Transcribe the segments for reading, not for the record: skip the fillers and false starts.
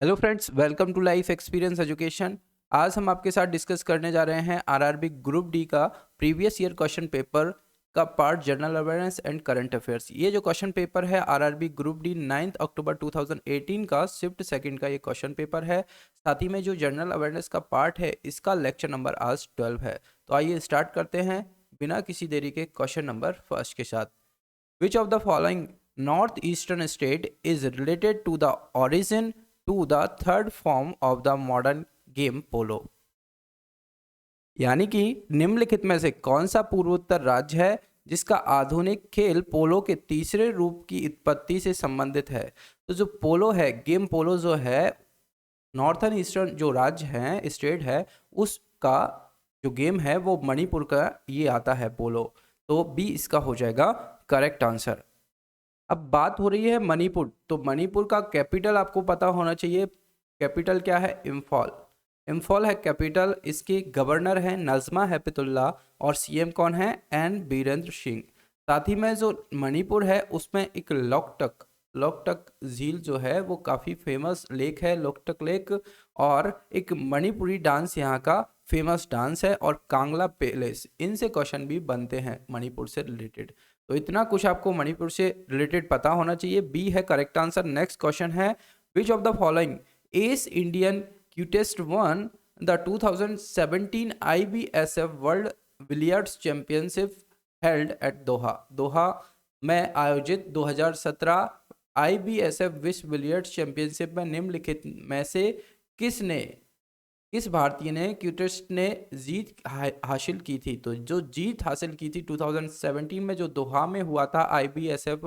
Hello friends, welcome to life experience education. आज हम आपके साथ डिस्कस करने जा रहे हैं आरआरबी ग्रुप डी का प्रीवियस ईयर क्वेश्चन पेपर का part general awareness and current affairs. ये जो क्वेश्चन पेपर है आरआरबी ग्रुप डी 9 अक्टूबर 2018 का शिफ्ट सेकंड का ये क्वेश्चन पेपर है। साथ ही में जो जनरल अवेयरनेस का पार्ट है इसका लेक्चर नंबर आज 12 है। तो आइए स्टार्ट करते हैं बिना किसी देरी के क्वेश्चन नंबर फर्स्ट के साथ। Which of the following north eastern state is related to the origin to the third form of the modern game polo. यानी कि निम्नलिखित में से कौन सा पूर्वोत्तर राज्य है जिसका आधुनिक खेल पोलो के तीसरे रूप की उत्पत्ति से संबंधित है। तो जो पोलो है, गेम पोलो जो है, नॉर्थन ईस्टर्न जो राज्य है, स्टेट है, उसका जो गेम है वो मणिपुर का ये आता है पोलो। तो बी इसका हो जाएगा करेक्ट आंसर। अब बात हो रही है मणिपुर, तो मणिपुर का कैपिटल आपको पता होना चाहिए। कैपिटल क्या है? इम्फॉल। इम्फॉल है कैपिटल। इसके गवर्नर है नजमा हेपतुल्ला और सीएम कौन है? एन बीरेंद्र सिंह। साथ ही में जो मणिपुर है उसमें एक लोकटक लोकटक झील जो है वो काफ़ी फेमस लेक है, लोकटक लेक। और एक मणिपुरी डांस यहाँ का फेमस डांस है, और कांगला पैलेस, इनसे क्वेश्चन भी बनते हैं मणिपुर से रिलेटेड। तो इतना कुछ आपको मणिपुर से रिलेटेड पता होना चाहिए। बी है करेक्ट आंसर। नेक्स्ट क्वेश्चन है which of the following as Indian cueist won the 2017 IBSF world billiards championship held at Doha. Doha में आयोजित 2017 IBSF विश्व बिलियर्ड्स चैंपियनशिप में निम्नलिखित में से किस भारतीय ने क्यूटेस्ट ने जीत हासिल की थी। तो जो जीत हासिल की थी 2017 में जो दोहा में हुआ था IBSF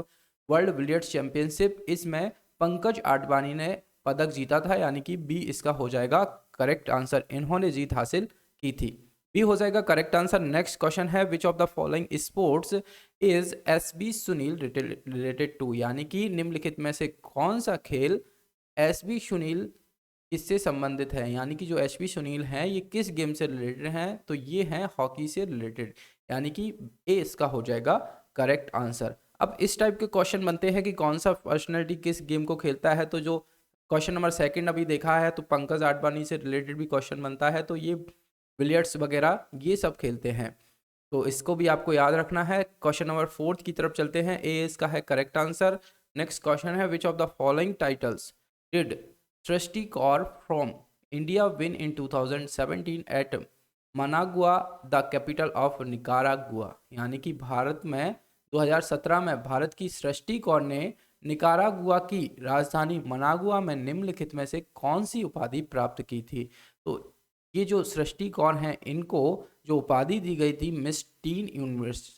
वर्ल्ड बिलियर्ड्स चैंपियनशिप, इसमें पंकज आडवाणी ने पदक जीता था, यानी कि बी इसका हो जाएगा करेक्ट आंसर। इन्होंने जीत हासिल की थी, बी हो जाएगा करेक्ट आंसर। नेक्स्ट क्वेश्चन है which of the following sports is SB Sunil related to. यानी कि निम्नलिखित में से कौन सा खेल SB सुनील किससे संबंधित है। यानी कि जो एचपी सुनील हैं ये किस गेम से रिलेटेड हैं, तो ये हैं हॉकी से रिलेटेड, यानी कि ए इसका हो जाएगा करेक्ट आंसर। अब इस टाइप के क्वेश्चन बनते हैं कि कौन सा पर्सनैलिटी किस गेम को खेलता है। तो जो क्वेश्चन नंबर सेकंड अभी देखा है तो पंकज आडवाणी से रिलेटेड भी क्वेश्चन बनता है, तो ये बिलियर्ड्स वगैरह ये सब खेलते हैं, तो इसको भी आपको याद रखना है। क्वेश्चन नंबर फोर्थ की तरफ चलते हैं, ए इसका है करेक्ट आंसर। नेक्स्ट क्वेश्चन है which of the following titles did Trusty Corps from India win in 2017 at Managua, the capital of Nicaragua। यानी कि भारत में 2017 में भारत की सृष्टि कौर ने निकारागुआ की राजधानी मनागुआ में निम्नलिखित में से कौन सी उपाधि प्राप्त की थी। तो ये जो सृष्टि कौर हैं इनको जो उपाधि दी गई थी मिस टीन यूनिवर्स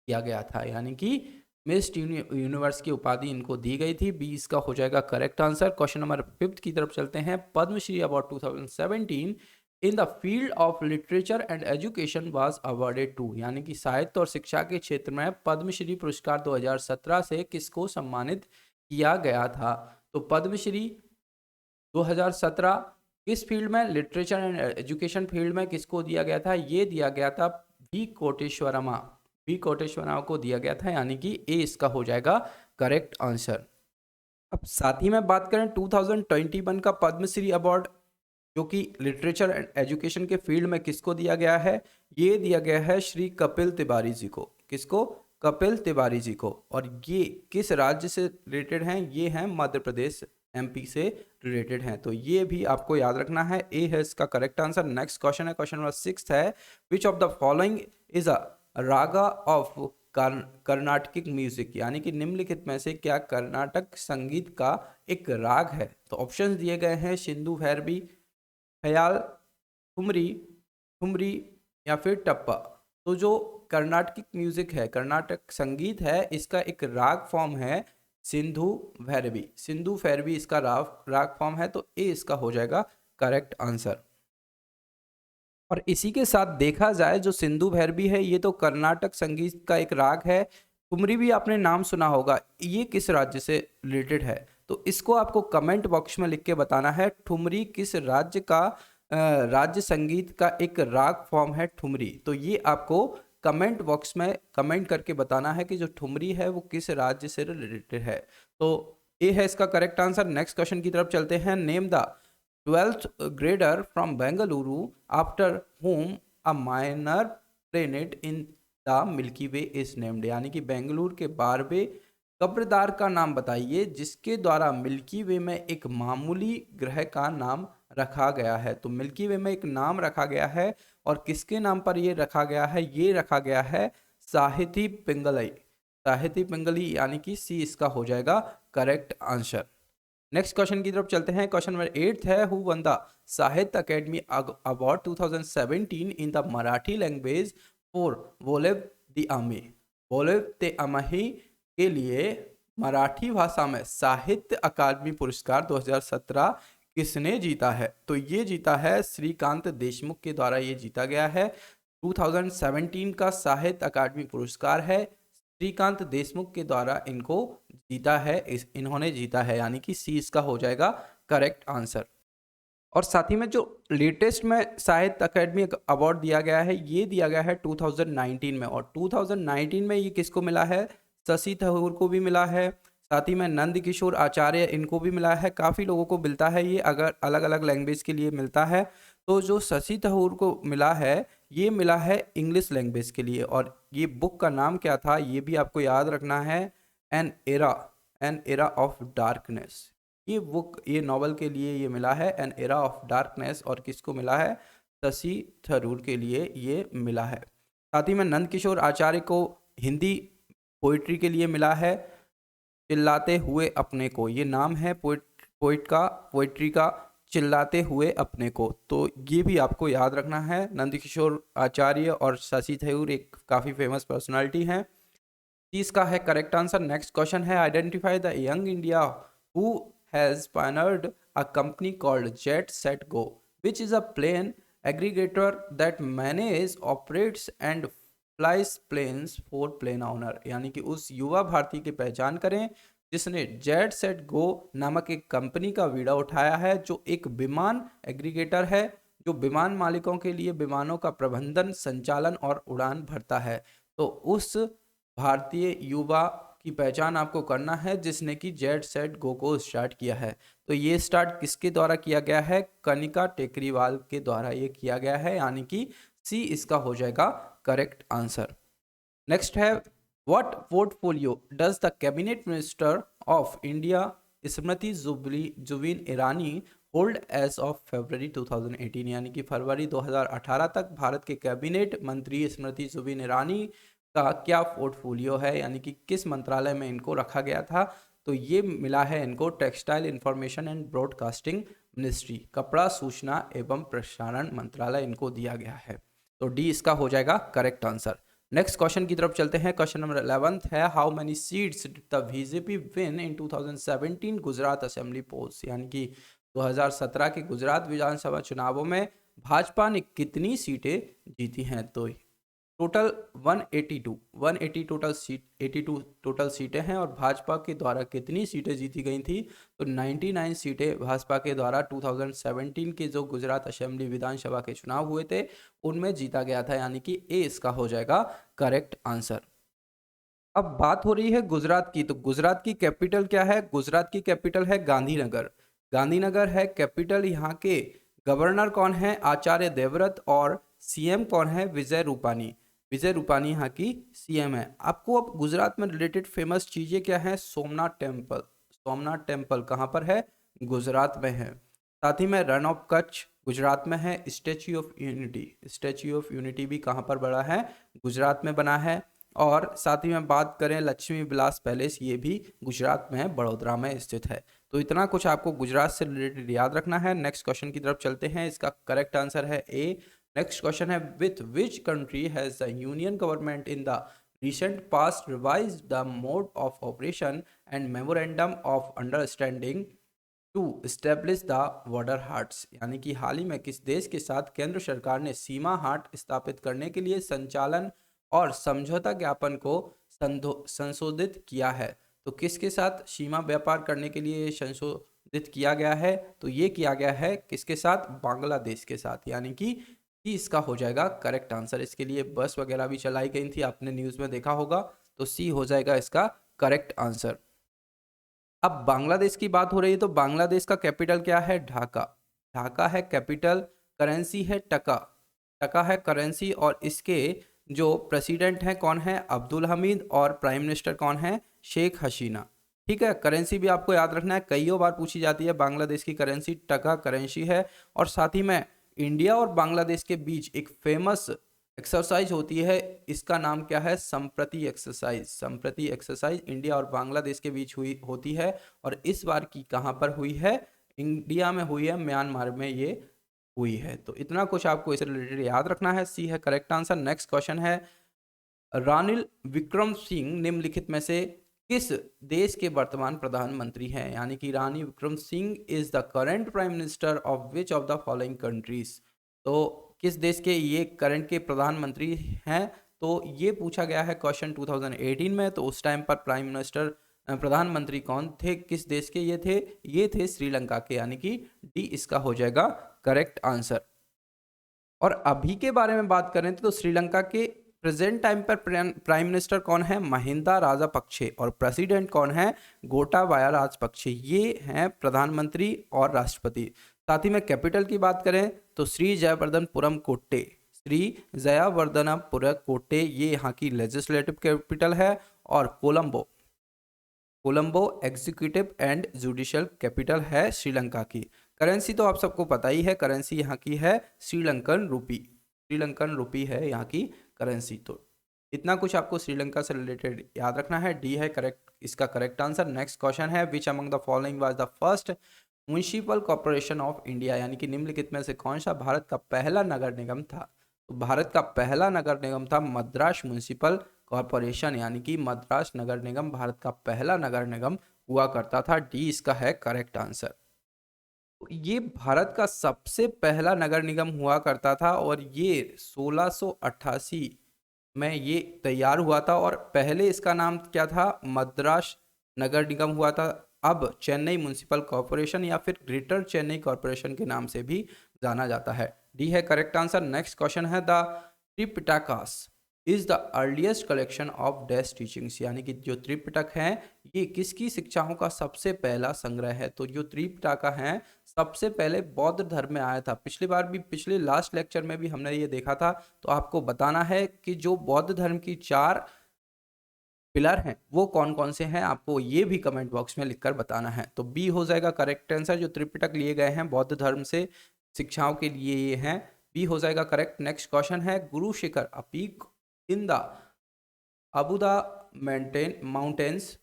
किया गया था, यानी कि मिस यूनिवर्स की उपाधि इनको दी गई थी। बी इसका हो जाएगा correct answer. Question number fifth की तरफ चलते हैं। Padmashri award 2017 in the field of literature and education was awarded to. यानी कि साहित्य और शिक्षा के क्षेत्र में पद्मश्री पुरस्कार 2017 से किसको सम्मानित किया गया था। तो पद्मश्री 2017 किस फील्ड में? लिटरेचर एंड एजुकेशन फील्ड में किसको दिया गया था? ये दिया गया था वी कोटेश्वरमा को दिया गया था, यानी कि ए इसका हो जाएगा करेक्ट आंसर। अब साथ ही में बात करें 2021 का पद्मश्री अवार्ड जो कि लिटरेचर एंड एजुकेशन के फील्ड में किसको दिया गया है, ये दिया गया है श्री कपिल तिवारी जी को। किसको? कपिल तिवारी जी को। और ये किस राज्य से रिलेटेड हैं? ये हैं मध्य प्रदेश, MP से रिलेटेड हैं, तो ये भी आपको याद रखना है। ए है इसका करेक्ट आंसर। नेक्स्ट क्वेश्चन है, क्वेश्चन नंबर 6 है which of the following is a raga of Carnatic music. यानी कि निम्नलिखित में से क्या कर्नाटक संगीत का एक राग है। तो ऑप्शंस दिए गए हैं सिंधु भैरवी, ख्याल, ठुमरी, ठुमरी या फिर टप्पा। तो जो कर्नाटकिक म्यूजिक है, कर्नाटक संगीत है, इसका एक राग फॉर्म है सिंधु भैरवी। सिंधु भैरवी इसका राग फॉर्म है, तो ए इसका हो जाएगा करेक्ट आंसर। और इसी के साथ देखा जाए जो सिंधु भैरवी है ये तो कर्नाटक संगीत का एक राग है। ठुमरी भी आपने नाम सुना होगा, ये किस राज्य से रिलेटेड है? तो इसको आपको कमेंट बॉक्स में लिख के बताना है ठुमरी किस राज्य का राज्य संगीत का एक राग फॉर्म है ठुमरी। तो ये आपको कमेंट बॉक्स में कमेंट करके बताना है कि जो ठुमरी है वो किस राज्य से रिलेटेड है। तो ए है इसका करेक्ट आंसर। नेक्स्ट क्वेश्चन की तरफ चलते हैं। Name the 12th grader from Bengaluru after whom a minor planet in the milky way is named, यानी कि बेंगलुरु के 12वें कब्रदार का नाम बताइए जिसके द्वारा मिल्की वे में एक मामूली ग्रह का नाम रखा गया है। तो मिल्की वे में एक नाम रखा गया है और किसके नाम पर ये रखा गया है? ये रखा गया है साहिथी पिंगलई, साहिथी पिंगली, यानी कि सी इसका हो जाएगा करेक्ट आंसर। नेक्स्ट क्वेश्चन की तरफ चलते हैं। क्वेश्चन नंबर 8 है, who won the Sahitya Akademi award 2017 in the Marathi language for वोलेव द आमी। वोलेव द आमी के लिए मराठी भाषा में साहित्य अकादमी पुरस्कार 2017 किसने जीता है? तो ये जीता है श्रीकांत देशमुख के द्वारा ये जीता गया है। 2017 का साहित्य अकादमी पुरस्कार है, श्रीकांत देशमुख के द्वारा इनको जीता है, इन्होंने जीता है, यानी कि सी इसका हो जाएगा करेक्ट आंसर। और साथ ही में जो लेटेस्ट में साहित्य अकादमी अवार्ड दिया गया है ये दिया गया है 2019 में, और 2019 में ये किसको मिला है? शशि थरूर को भी मिला है, साथ ही में नंद किशोर आचार्य इनको भी मिला है। काफ़ी लोगों को मिलता है ये, अगर अलग अलग लैंग्वेज के लिए मिलता है। तो जो शशि थरूर को मिला है ये मिला है इंग्लिश लैंग्वेज के लिए, और ये बुक का नाम क्या था ये भी आपको याद रखना है, एन एरा ऑफ डार्कनेस। ये बुक, ये नॉवल के लिए ये मिला है एन एरा ऑफ डार्कनेस, और किसको मिला है? शशि थरूर के लिए ये मिला है। साथ ही में नंद किशोर आचार्य को हिंदी पोइट्री के लिए मिला है चिल्लाते हुए अपने को, ये नाम है पोइट्री का चिल्लाते हुए अपने को। तो ये भी आपको याद रखना है। नंद किशोर आचार्य और शशि थरूर एक काफ़ी फेमस पर्सनालिटी हैं। इसका है करेक्ट आंसर। नेक्स्ट क्वेश्चन है, identify the young India who has pioneered a company called jet set go which is a plane aggregator that manage operates and flies planes for plane owner, यानी कि उस युवा भारतीय की पहचान करें जिसने जेट सेट गो नामक एक कंपनी का बीड़ा उठाया है, जो एक विमान एग्रीगेटर है जो विमान मालिकों के लिए विमानों का प्रबंधन, संचालन और उड़ान भरता है। तो उस भारतीय युवा की पहचान आपको करना है जिसने कि जेट सेट गो को स्टार्ट किया है। तो ये स्टार्ट किसके द्वारा किया गया है? कनिका टेकरीवाल के द्वारा ये किया गया है, यानी कि सी इसका हो जाएगा करेक्ट आंसर। नेक्स्ट है, what portfolio does the cabinet minister of India Smriti Zubin Irani hold as of February 2018, यानी कि फरवरी 2018 तक भारत के कैबिनेट मंत्री स्मृति जुबिन ईरानी का क्या पोर्टफोलियो है, यानी कि किस मंत्रालय में इनको रखा गया था? तो ये मिला है इनको textile information and broadcasting ministry, कपड़ा सूचना एवं प्रसारण मंत्रालय इनको दिया गया है। तो डी इसका हो जाएगा करेक्ट आंसर। नेक्स्ट क्वेश्चन की तरफ चलते हैं। क्वेश्चन नंबर 11 है, how many seats did the BJP win in 2017 Gujarat assembly polls, यानी कि 2017 के गुजरात विधानसभा चुनावों में भाजपा ने कितनी सीटें जीती हैं? तो टोटल 182 टोटल सीटें हैं, और भाजपा के द्वारा कितनी सीटें जीती गई थी? तो 99 सीटें भाजपा के द्वारा 2017 के जो गुजरात असेंबली विधानसभा के चुनाव हुए थे उनमें जीता गया था, यानी कि ए इसका हो जाएगा करेक्ट आंसर। अब बात हो रही है गुजरात की, तो गुजरात की कैपिटल क्या है? गुजरात की कैपिटल है गांधीनगर। गांधीनगर है कैपिटल। यहाँ के गवर्नर कौन है? आचार्य देवव्रत। और सीएम कौन है? विजय रूपानी। विजय रूपानी यहाँ की सीएम है। आपको अब गुजरात में रिलेटेड फेमस चीज़ें क्या हैं? सोमनाथ टेम्पल। सोमनाथ टेम्पल कहाँ पर है? गुजरात में है। साथ ही में रन ऑफ कच्छ गुजरात में है। Statue of unity, statue of unity भी कहाँ पर बना है? गुजरात में बना है। और साथ ही में बात करें लक्ष्मी विलास पैलेस, ये भी गुजरात में है, बड़ोदरा में स्थित है। तो इतना कुछ आपको गुजरात से रिलेटेड याद रखना है। नेक्स्ट क्वेश्चन की तरफ चलते हैं। इसका करेक्ट आंसर है ए। नेक्स्ट क्वेश्चन है, with which country has the union government in the recent past revise the mode of operation and memorandum of understanding to establish the border haats, यानी कि हाल ही में किस देश के साथ केंद्र सरकार ने सीमा हाट स्थापित करने के लिए संचालन और समझौता ज्ञापन को संशोधित किया है? तो किसके साथ सीमा व्यापार करने के लिए संशोधित किया गया है? तो ये किया गया है किसके साथ? बांग्लादेश के साथ, यानी कि इसका हो जाएगा करेक्ट आंसर। इसके लिए बस वगैरह भी चलाई गई थी, आपने न्यूज़ में देखा होगा। तो सी हो जाएगा इसका करेक्ट आंसर। अब बांग्लादेश की बात हो रही है तो बांग्लादेश का कैपिटल क्या है? ढाका। ढाका है कैपिटल, करेंसी है टका, टका है करेंसी, और इसके जो प्रेसिडेंट हैं कौन है? अब्दुल हमीद, और प्राइम मिनिस्टर कौन है? शेख हसीना। ठीक है, करेंसी भी आपको याद रखना है, कईयों बार पूछी जाती है। बांग्लादेश की करेंसी टका करेंसी है। और साथ ही में इंडिया और बांग्लादेश के बीच एक फेमस एक्सरसाइज होती है, इसका नाम क्या है? संप्रति एक्सरसाइज। संप्रति एक्सरसाइज इंडिया और बांग्लादेश के बीच हुई होती है, और इस बार की कहाँ पर हुई है? इंडिया में हुई है, म्यांमार में ये हुई है। तो इतना कुछ आपको इससे रिलेटेड याद रखना है। सी है करेक्ट आंसर। नेक्स्ट क्वेश्चन है, रानिल विक्रम सिंह निम्नलिखित में से किस देश के वर्तमान प्रधानमंत्री हैं? यानी कि Ranil Wickremesinghe is the current prime minister of which of the following countries. तो किस देश के ये करंट के प्रधानमंत्री हैं? तो ये पूछा गया है क्वेश्चन 2018 में। तो उस टाइम पर प्राइम मिनिस्टर प्रधानमंत्री कौन थे, किस देश के ये थे श्रीलंका के, यानी कि डी इसका हो जाएगा करेक्ट आंसर। और अभी के बारे में बात करें तो श्रीलंका के प्रेजेंट टाइम पर प्राइम मिनिस्टर कौन है? महिंदा राजापक्षे, और प्रेसिडेंट कौन है? गोटाबाया राजपक्षे। ये हैं प्रधानमंत्री और राष्ट्रपति। साथ ही में कैपिटल की बात करें तो श्री जयवर्धनपुरम कोट्टे, श्री जयवर्धनपुरम कोट्टे ये यहाँ की लेजिस्लेटिव कैपिटल है। और Colombo, Colombo executive and judicial capital है श्रीलंका की। करेंसी तो आप सबको पता ही है, करेंसी यहाँ की है श्रीलंकन रूपी। श्रीलंकन रूपी है यहाँ की करेंसी। तो इतना कुछ आपको श्रीलंका से रिलेटेड याद रखना है। डी है करेक्ट इसका करेक्ट आंसर। नेक्स्ट क्वेश्चन है, which among the following was the first municipal corporation of India, यानी कि निम्नलिखित में से कौन सा भारत का पहला नगर निगम था? तो भारत का पहला नगर निगम था मद्रास म्युनिसिपल कॉर्पोरेशन, यानी कि मद्रास नगर निगम भारत का पहला नगर निगम हुआ करता था। डी इसका है करेक्ट आंसर। ये भारत का सबसे पहला नगर निगम हुआ करता था, और ये 1688 में ये तैयार हुआ था। और पहले इसका नाम क्या था? मद्रास नगर निगम हुआ था। अब चेन्नई म्युनिसिपल कॉर्पोरेशन या फिर ग्रेटर चेन्नई कॉर्पोरेशन के नाम से भी जाना जाता है। डी है करेक्ट आंसर। नेक्स्ट क्वेश्चन है, the Tripitakas is the earliest collection of dash teachings, यानी कि जो त्रिपिटक है ये किसकी शिक्षाओं का सबसे पहला संग्रह है? तो जो त्रिपिटका है सबसे पहले बौद्ध धर्म में आया था। पिछली बार भी, पिछले लास्ट लेक्चर में भी हमने ये देखा था। तो आपको बताना है कि जो बौद्ध धर्म की 4 पिलर हैं वो कौन कौन से हैं, आपको ये भी कमेंट बॉक्स में लिखकर बताना है। तो बी हो जाएगा करेक्ट आंसर। जो त्रिपिटक लिए गए हैं बौद्ध धर्म से शिक्षाओं के लिए ये हैं, बी हो जाएगा करेक्ट। नेक्स्ट क्वेश्चन है, Guru Shikhar a peak in the Arbuda mountains,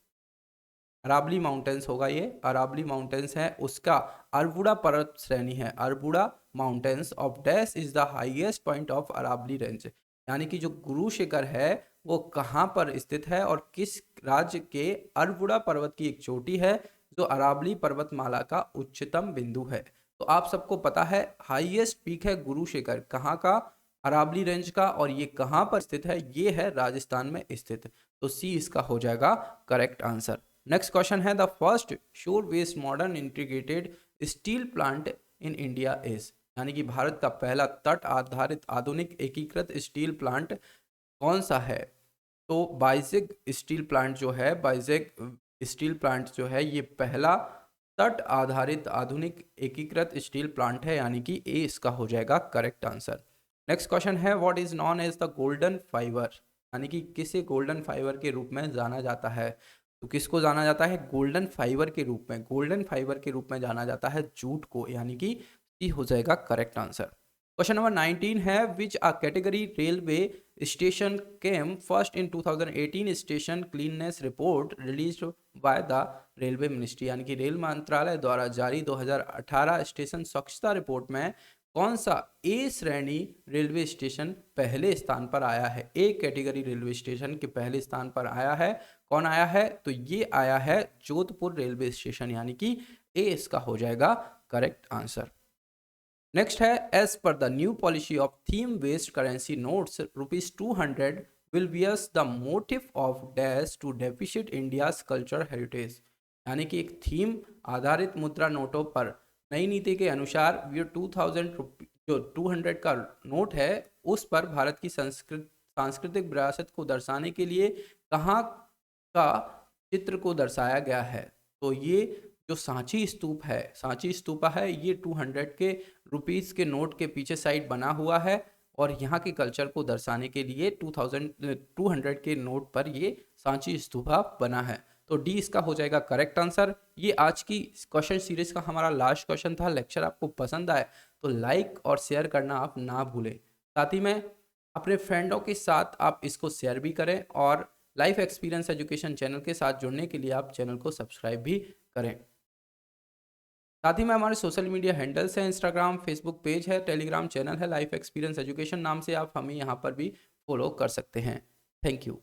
Aravalli mountains होगा ये, अरावली माउंटेन्स है, उसका अरबुड़ा पर्वत श्रेणी है। Arbuda mountains of dash is the highest point of Aravalli range, यानी कि जो गुरु शिखर है वो कहाँ पर स्थित है और किस राज्य के अरबुड़ा पर्वत की एक चोटी है जो अरावली पर्वतमाला का उच्चतम बिंदु है। तो आप सबको पता है हाईएस्ट पीक है गुरु शिखर, कहाँ का? अरावली रेंज का। और ये कहाँ पर स्थित है? ये है राजस्थान में स्थित। तो सी इसका हो जाएगा करेक्ट आंसर। नेक्स्ट क्वेश्चन है, द फर्स्ट शोर based modern integrated steel plant in India is, यानी कि भारत का पहला तट आधारित आधुनिक एकीकृत स्टील प्लांट कौन सा है? तो बाइजेग स्टील प्लांट जो है, बाइजेग स्टील प्लांट जो है ये पहला तट आधारित आधुनिक एकीकृत स्टील प्लांट है, यानी कि ए इसका हो जाएगा करेक्ट आंसर। नेक्स्ट क्वेश्चन है, what is known as the golden fibre, यानी कि किसे गोल्डन फाइबर के रूप में जाना जाता है? तो किसको जाना जाता है गोल्डन फाइबर के रूप में? गोल्डन फाइबर के रूप में जाना जाता है जूट को, यानी कि सी हो जाएगा करेक्ट आंसर। क्वेश्चन नंबर 19 है, which a category railway station came first in 2018 station cleanliness report released by the railway ministry, यानी कि रेल मंत्रालय द्वारा जारी 2018 स्टेशन स्वच्छता रिपोर्ट में कौन सा ए श्रेणी रेलवे स्टेशन पहले स्थान पर आया है? ए कैटेगरी रेलवे स्टेशन के पहले स्थान पर आया है, कौन आया है? तो ये आया है जोधपुर रेलवे स्टेशन, यानी कि ए इसका हो जाएगा करेक्ट आंसर। नेक्स्ट है, as per the new policy of theme based currency notes ₹200 will bears the motive of dash to deficit India's culture heritage, यानी कि एक थीम आधारित मुद्रा नोटों पर नई नीति के अनुसार ये 200 का नोट है उस पर भारत की सांस्कृतिक विरासत को दर्शाने के लिए कहाँ का चित्र को दर्शाया गया है? तो ये जो सांची स्तूप है, सांची स्तूपा है, ये 200 के रुपीस के नोट के पीछे साइड बना हुआ है और यहाँ के कल्चर को दर्शाने के लिए 200 के नोट पर ये सांची स्तूपा बना है। तो डी इसका हो जाएगा करेक्ट आंसर। ये आज की क्वेश्चन सीरीज का हमारा लास्ट क्वेश्चन था। लेक्चर आपको पसंद आए तो लाइक और शेयर करना आप ना भूलें। साथ ही में अपने फ्रेंडों के साथ आप इसको शेयर भी करें और लाइफ एक्सपीरियंस एजुकेशन चैनल के साथ जुड़ने के लिए आप चैनल को सब्सक्राइब भी करें। साथ ही में हमारे सोशल मीडिया हैंडल्स हैं, इंस्टाग्राम, फेसबुक पेज है, टेलीग्राम चैनल है, लाइफ एक्सपीरियंस एजुकेशन नाम से आप हमें यहाँ पर भी फॉलो कर सकते हैं। Thank you.